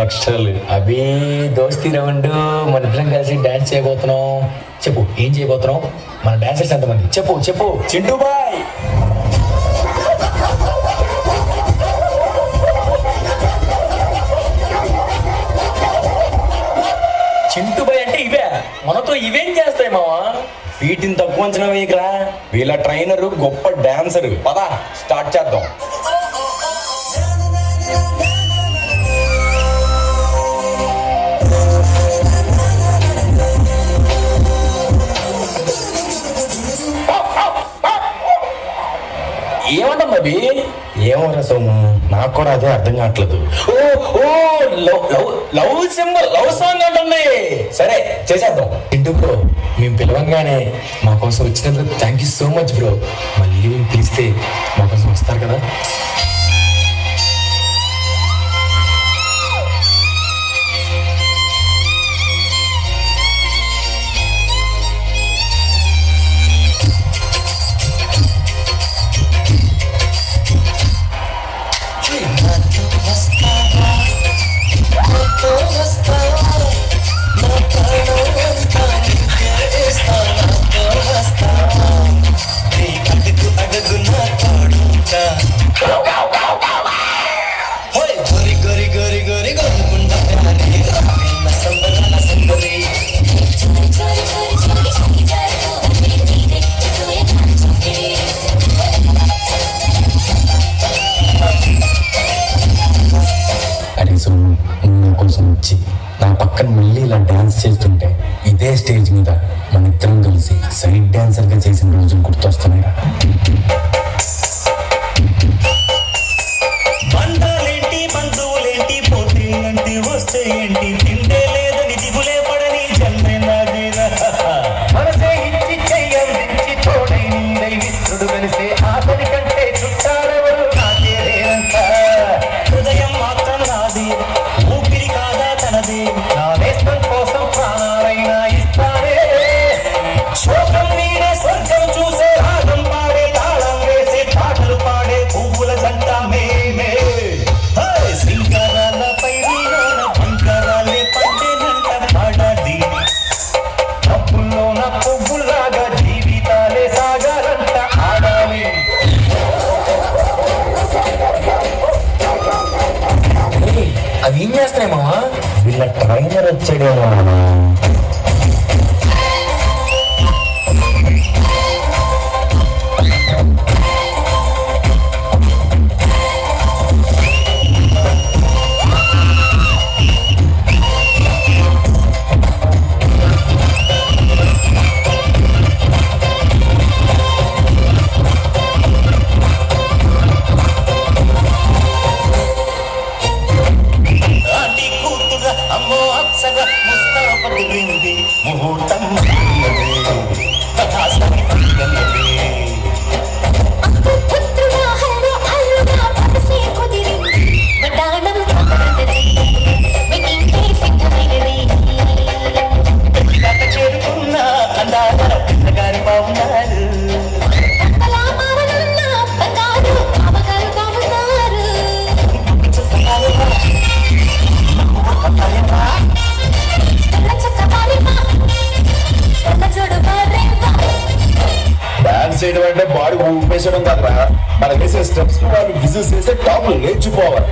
ఎక్స్ట్రాలు అవి దోస్తీ రౌండ్ మన ఇద్దరం కలిసి డాన్స్ చేయబోతున్నాం. చెప్పు ఏం చేయబోతున్నాం? మన డాన్సర్స్ ఎంతమంది? చెప్పు చెప్పు. చింటూ బాయ్, చింటూ బాయ్ అంటే ఇవే, మనతో ఇవేం చేస్తాయి మావా? వీటిని తక్కువ అంచనా వేయకరా. వీళ్ళ ట్రైనరు గొప్ప డాన్సర్. పద స్టార్ట్ చేద్దాం. ఏమంటాం అవి? ఏమో రసము, నాకు కూడా అదే అర్థం కావట్లేదు. ఓ ఓ love love love symbol, love song అంటుంది. సరే చేసేద్దాం. చింటూ బ్రో, మేము పిలవంగానే మా కోసం వచ్చినందుకు thank you so much bro. మళ్ళీ మేము పిలిస్తే మా కోసం వస్తారు కదా? కనీసం నా కోసం వచ్చి నా పక్కన మళ్ళీ ఇలా డాన్స్ చేస్తుంటే ఇదే స్టేజ్ మీద మన ఇద్దరం కలిసి సైడ్ డాన్సర్గా చేసిన రోజులు గుర్తొస్తున్నాయి. బంధాలేంటి బంధువులేంటి పోతే ఏంటి వస్తే ఏంటి తిండే లేదని దిగులే పడని జన్మే నాదేరా. మనసే ఇచ్చి చెయ్యందించి తోడై నీడై మిత్రుడు కలిసే ఆతని కంటే చుట్టారెవరు నాకే లేరంట. హృదయం మాత్రం నాది, ఊపిరి కాదా తనది. నా నేస్తం కోసం ప్రాణాలైనా ఇస్తానే. శోకం నీడే స్వర్గం చూసే రాగం పాడే తాళం వేసే పాటలు పాడే పువ్వుల జంట మేమే. శ్రీకారాల పైన బంగారాలే పండేనంట పాడాది. అప్పుల్లోన పువ్వులాగా జీవితాలే సాగాలంట ఆడాలి. అవి ఏం చేస్తున్నాయి మావా? వీళ్ళ ట్రైనర్ వచ్చాడేమో. ఆంటీ కూతుర అమ్మో అప్సర ముస్తాపతిరింది ముహూర్తం చేరుకున్న అందాల పిల్లగారి బాగున్నారు. డాన్స్ చేయడం అంటే బాడీ ఊపేసడం కదరా, మనం వేసే స్టెప్స్ వాళ్ళు విజిల్స్ చేసే టాప్ నేర్చుకోవాలి.